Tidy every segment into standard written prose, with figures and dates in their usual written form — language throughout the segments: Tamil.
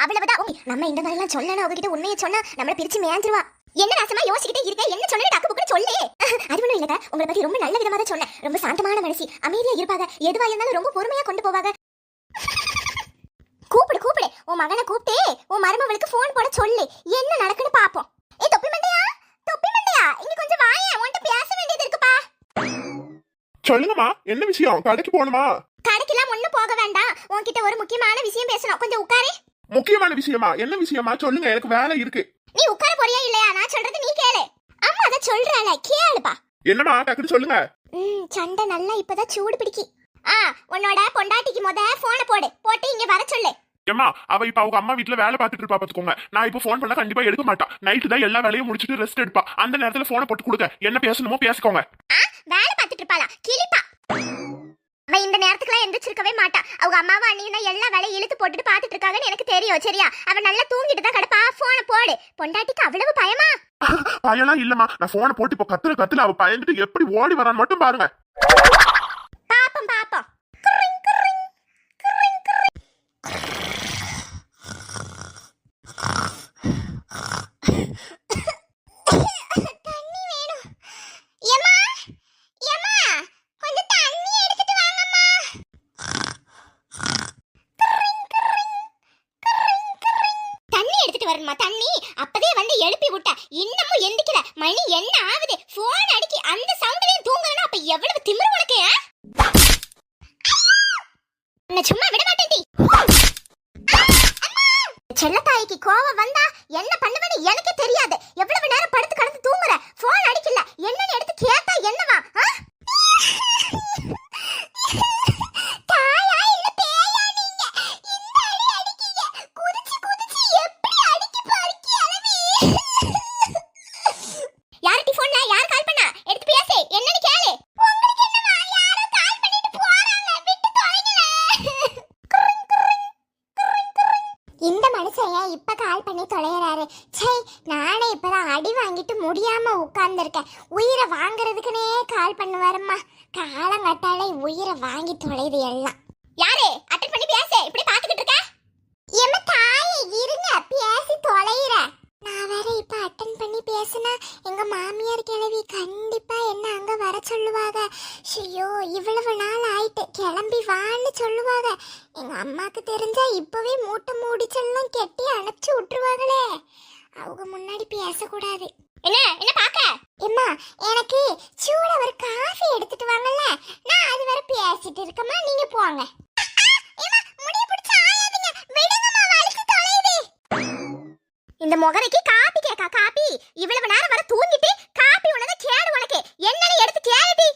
அவ்வளவுதான். நம்ம இந்த மாதிரி எல்லாம் சொல்லணும், அவகிட்ட உண்மையை சொன்னா நம்மள பிரிச்சு மேஞ்சிருவா. என்ன நாசமா யோசிக்கிட்டே இருக்க? என்ன சொன்னே டக்கு புக்கு சொல்லு. அது ஒண்ணும் இல்ல, உங்களை பத்தி ரொம்ப நல்ல விதமா தான் சொன்னேன். ரொம்ப சாந்தமான மனசி, அமைதியா இருப்பாங்க, எதுவா இருந்தாலும் ரொம்ப பொறுமையா கொண்டு போவாங்க. கூப்பிடு கூப்பிடு, உன் மகனை கூப்பிட்டு உன் மருமவளுக்கு போன் போட சொல்லு, என்ன நடக்குன்னு பாப்போம். ஏய் தொப்பி மண்டையா, தொப்பி மண்டையா, இங்க கொஞ்சம் வாயே, உன்கிட்ட பேச வேண்டியது இருக்குப்பா. சொல்லுங்கம்மா, என்ன விஷயம்? கடைக்கு போகணுமா? கடைக்கெல்லாம் ஒண்ணும் போக வேண்டாம், உன்கிட்ட ஒரு முக்கியமான விஷயம் பேசணும், கொஞ்சம் உட்காரு. முக்கியமான விஷயமா? என்ன விஷயமா சொல்லுங்க, எனக்கு வேலை இருக்கு. நீ உட்கார போறியா இல்லையா? நான் சொல்றது நீ கேளு. அம்மா அத சொல்றல, கேளுப்பா. என்னம்மா டக்குனு சொல்லுங்க. சண்டை நல்லா இப்பதான் சூடு பிடிக்கி. உன்னோட பொண்டாட்டிக்கு போனை போட்டு இங்க வர சொல்லு. ஏம்மா, அவ இப்ப அவங்க அம்மா வீட்டுல வேலை பார்த்துட்டு இருப்பா பாத்துக்கோங்க. நான் இப்ப போன் பண்ணா கண்டிப்பா எடுக்க மாட்டா. நைட்டு தான் எல்லா வேலையும் முடிச்சிட்டு ரெஸ்ட் எடுப்பா. அந்த நேரத்துல போனை போட்டு கொடுங்க, என்ன பேசணுமோ பேசிக்கோங்க. வேலை பார்த்துட்டு இருப்பாளா கிளிப்பா? அவ இந்த நேரத்துக்குலாம் எந்திரிச்சிருக்கவே மாட்டா. அவங்க அம்மாவும் அண்ணியும் தான் எல்லா வேலையும் இழுத்து போட்டுட்டு பாத்துட்டு இருக்காங்கன்னு எனக்கு தெரியும், சரியா? அவ நல்லா தூங்கிட்டு தான் கிடப்பா. போனை போடு. பொண்டாட்டிக்கு அவ்வளவு பயமா? பயலாம் இல்லம்மா, நான் போனை போட்டு இப்ப கத்துல அவ பயந்துட்டு எப்படி ஓடி வரான்னு மட்டும் பாருங்க. பாப்போம் பாப்போம். தண்ணி அப்பதே வந்து எழுப்பி விட்ட, இன்னமும் எந்திக்கல. மணி என்ன ஆகுது? போன் அடிக்கி அந்த சவுண்ட்லயே தூங்கறனா அப்ப எவ்வளவு திமிரு உனக்கு? நான் சும்மா விட மாட்டேன்டி. செல்லத்தாய்க்கு கோவம் வந்தா என்ன பண்ணுவேன்னு எனக்கு தெரியாது. எவ்வளவு நேரம் படுத்து கடந்து தூங்குற? போன் அடிக்கல, என்னன்னு எடுத்து கேட்டா என்னவா? இந்த மனுஷன் இப்ப கால் பண்ணி தொலைறாரு. சே, நானே இப்பதான் அடி வாங்கிட்டு முடியாம உட்கார்ந்துருக்கேன். உயிரை வாங்குறதுக்குனே கால் பண்ணுவாருமா. காலங்கட்டாலே உயிரை வாங்கி தொலைது எல்லாம். யாரு அட்டன் பண்ணி பேச இப்படி பாத்துக்கிட்டு இருக்க? எம்ம தாயே இருங்க, பேசி தொலைற. நான் வேற இப்ப அட்டன் பண்ணி பேசினா எங்க மாமியார் கிளவி கண்டிப்பா என்ன அங்க வர சொல்லுவாங்க. ஐயோ, இவ்வளவு நாள் ஆயிட்டு, கிளம்பி வான்னு சொல்லுவாங்க. எங்க அம்மாக்கு தெரிஞ்சா இப்பவே மூட்டை மூடிச்செல்லாம் கெட்டி அணைச்சு விட்டுருவாங்களே. அவங்க முன்னாடி பேசக்கூடாது. என்ன என்ன பாக்க? எம்மா, எனக்கு சூட ஒரு காஃபி எடுத்துட்டு வாங்கல, நான் அது வரை பேசிட்டு இருக்கமா, நீங்க போங்க. இந்த முகரைக்கு காப்பி கேக்கா? காப்பி இவ்வளவு நேரம் வர தூங்கிட்டு காப்பி உனக்கு கேடு, உனக்கு என்னன்னு எடுத்து கேளுடி.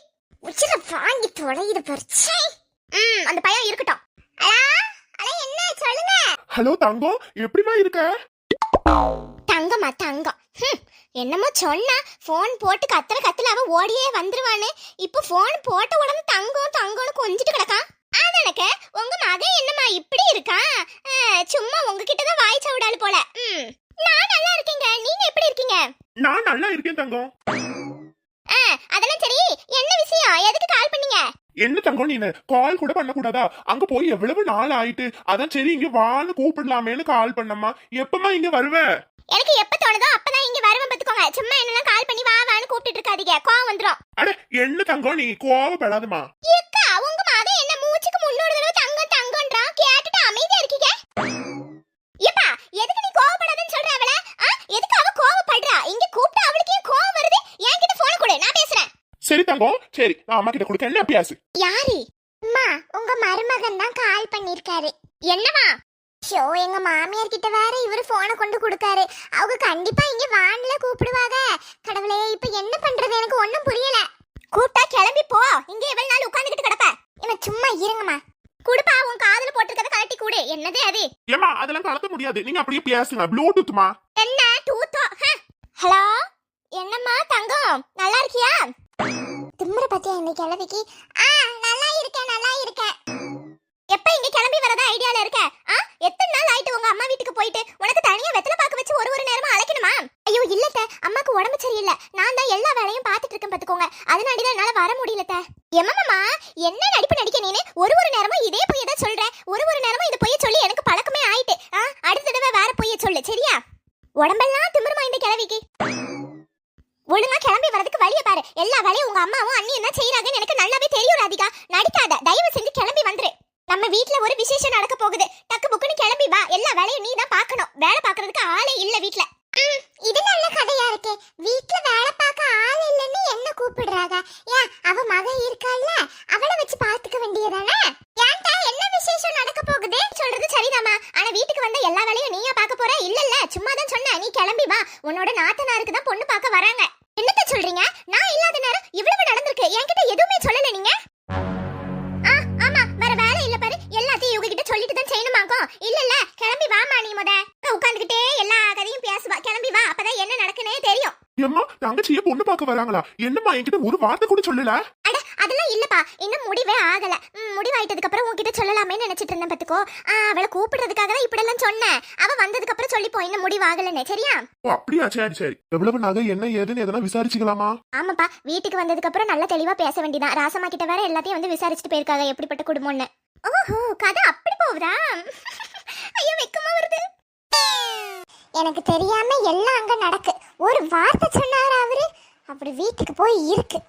உச்சில வாங்கி தொலையிடு பர்ச்சை. அந்த பையன் இருக்கட்டும். அலா என்ன சொல்லுங்க. ஹலோ தங்கம், எப்படிமா இருக்க? தங்கமா தங்கம், என்னமோ சொன்னா போன் போட்டு கத்துல அவ ஓடியே வந்துருவானே. இப்போ போன் போட்ட உடனே தங்கம் தங்கம்னு கொஞ்சிட்டு கிடக்கான். அதனக்க உங்க மகன் என்னமா இப்படி இருக்கா? சும்மா உங்ககிட்ட தான் வாய் சவுடாலு போல. நான் நல்லா இருக்கேங்க, நீங்க எப்படி இருக்கீங்க? நான் நல்லா இருக்கேன் தங்கம். அதெல்லாம் சரி, என்ன விஷயம்? எதுக்கு கால் பண்ணீங்க? என்ன தங்கம், நீ கால் கூட பண்ண கூடாதா? அங்க போய் எவ்வளவு நாள் ஆயிட்டு, அதான் சரி இங்க வான்னு கூப்பிடலாமேன்னு கால் பண்ணம்மா. எப்பமா இங்க வருவ? எனக்கு எப்ப தோணுதோ அப்பதான் இங்க வருவேன் பாத்துக்கோங்க. சும்மா என்னெல்லாம் கால் பண்ணி வா வான்னு கூப்பிட்டு இருக்காதீங்க, கோவம் வந்துரும். அட என்ன தங்கம், நீ கோவப்படாதமா. ஏக்கா, உங்க மகன் என்ன மூச்சுக்கு முன்னோட தடவை தங்கம் தங்கம்ன்றான், கேட்டுட்டு அமைதியா இருக்கீங்க. ஏப்பா, எதுக்கு நீ கோவப்படாதன்னு சொல்ற அவள? எதுக்கு அவ கோவப்படுறா? இங்க கூப்பிட்டு அவளுக்கு ஏன் கோவம் வருது? என்கிட்ட போன் கொடு, நான் பேசுறேன். சரி தங்கம், சரி நான் அம்மா கிட்ட கொடுக்க, என்ன பேசு. யாரு? அம்மா, உங்க மருமகன் தான் கால் பண்ணிருக்காரு. என்னவா? ஷோ, எங்க மாமியார் கிட்ட வேற இவரு போனை கொண்டு கொடுக்காரு. அவங்க கண்டிப்பா இங்க வான்ல கூப்பிடுவாங்க. கடவுளே, இப்ப என்ன பண்றது? எனக்கு ஒண்ணும் புரியல. கூப்பிட்டா கிளம்பி போ, இங்க எவ்வளவு நாள் உட்கார்ந்துகிட்டு கிடப்ப? என்ன சும்மா இருங்கம்மா. குடுப்பா, உன் காதுல போட்டுருக்கத கழட்டி கூடு. என்னது அது? ஏமா, அதெல்லாம் கலக்க முடியாது, நீங்க அப்படியே பேசுங்க. ப்ளூடூத்மா. என்ன டூத்தோ? ஹலோ, என்னம்மா தங்கம், நல்லா இருக்கியா? திமிர பத்தியா இந்த கிளவிக்கு? நல்லா இருக்கேன், நல்லா இருக்கேன். எப்ப இங்க கிளம்பி வரதா ஐடியால இருக்க? எத்தனை நாள் ஆயிட்டு உங்க அம்மா வீட்டுக்கு போயிட்டு? உனக்கு தனியா வெத்தலை பாக்க வச்சு ஒரு நேரமா அழைக்கணுமா? ஐயோ இல்லத்த, அம்மாக்கு உடம்பு சரியில்லை. நான் தான் எல்லா வேலையும் பாத்துட்டு இருக்கேன் பாத்துக்கோங்க. அதனாலதான் என்னால வர முடியலத்த. எம்மம்மா, என்ன நடிப்பு நடிக்க நீனு? ஒரு நேரமா இதே பொய்ய தான் சொல்ற. ஒரு நேரமா இந்த பொய்ய சொல்லி எனக்கு பழக்கமே ஆயிட்டு. அடுத்த சொல்லு சரியா? உடம்பெல்லாம் திமிருமா இந்த கிழவிக்கு. ஒழுங்கா கிளம்பி வரதுக்கு வழிய பாரு. எல்லா வேலையும் உங்க அம்மாவும் அண்ணி என்ன செய்யறாங்கன்னு எனக்கு நல்லாவே தெரியும் ராதிகா. நடிக்காத, தயவு செஞ்சு கிளம்பி வந்துரு. நம்ம வீட்ல ஒரு விசேஷம் நடக்க போகுது. டக்கு புக்குன்னு கிளம்பி வா. எல்லா வேலையும் நீ தான் பார்க்கணும். வேலை பார்க்கறதுக்கு ஆளே இல்ல வீட்ல. இது நல்ல கதையா இருக்கே. வீட்ல வேலை பார்க்க ஆள் இல்லன்னு என்ன கூப்பிடுறாங்க? ஏன் அவ மக இருக்கால்ல, அவளை வச்சு பார்த்துக்க வேண்டியதானே? ஏன்டா என்ன விசேஷம் நடக்க போகுது? சொல்றது சரிதாமா. ஆனா வீட்டுக்கு வந்த எல்லா வேலையும் நீயா பார்க்க போற? இல்ல சும்மா தான் சொன்னேன். நீ கிளம்பி வா. உன்னோட நாத்தனாருக்கு தான் பொண்ணு பார்க்க வராங்க. என்னத்த சொல்றீங்க? நான் இல்லாத நேரம் இவ்வளவு நடந்திருக்கு. என்கிட்ட எதுவுமே சொல்லல நீங்க. ஆமா, வேற வேலை இல்ல பாரு. எல்லாத்தையும் இவங்க கிட்ட சொல்லிட்டு தான் செய்யணுமாக்கும். இல்ல கிளம்பி வாமா. நீ முத உட்கார்ந்துகிட்டே எல்லா கதையும் பேசுவா. கிளம்பி வா, அப்பதான் என்ன நடக்குனே தெரியும். ஏம்மா தங்கச்சியை பொண்ணு பார்க்க வராங்களா? என்னம்மா என்கிட்ட ஒரு வார்த்தை கூட சொல்லல? அட அதெல்லாம் இல்லப்பா, இன்னும் முடிவே ஆகல. முடிவாயிட்டதுக்கு அப்புறம் உன்கிட்ட சொல்லலாமே நினைச்சிட்டு இருந்தேன் பாத்துக்கோ. அவளை கூப்பிடுறதுக்காக தான் இப்படி எல்லாம் சொன்னேன். அவ வந்ததுக்கு அப்புறம் சொல்லிப்போம் இன்னும் முடிவாகலன்னு. சரியா? ஓ அப்படியா, சரி. எவ்வளவு நகை என்ன ஏதுன்னு எதனா விசாரிச்சுக்கலாமா? ஆமாப்பா, வீட்டுக்கு வந்ததுக்கு அப்புறம் நல்ல தெளிவா பேச வேண்டியதான். ராசம்மா கிட்ட வேற எல்லாத்தையும் வந்து விசாரிச்சுட்டு போயிருக்காங்க எப்படிப்பட்ட குடும்பம்னு. ஓஹோ, கதை அப்படி போகுதா? ஐயோ வெக்கமா வருது. எனக்கு தெரியாம எல்லாம் அங்க நடக்கு. ஒரு வார்த்தை சொன்னாரு அவரு. அப்படி வீட்டுக்கு போய் இருக்கு.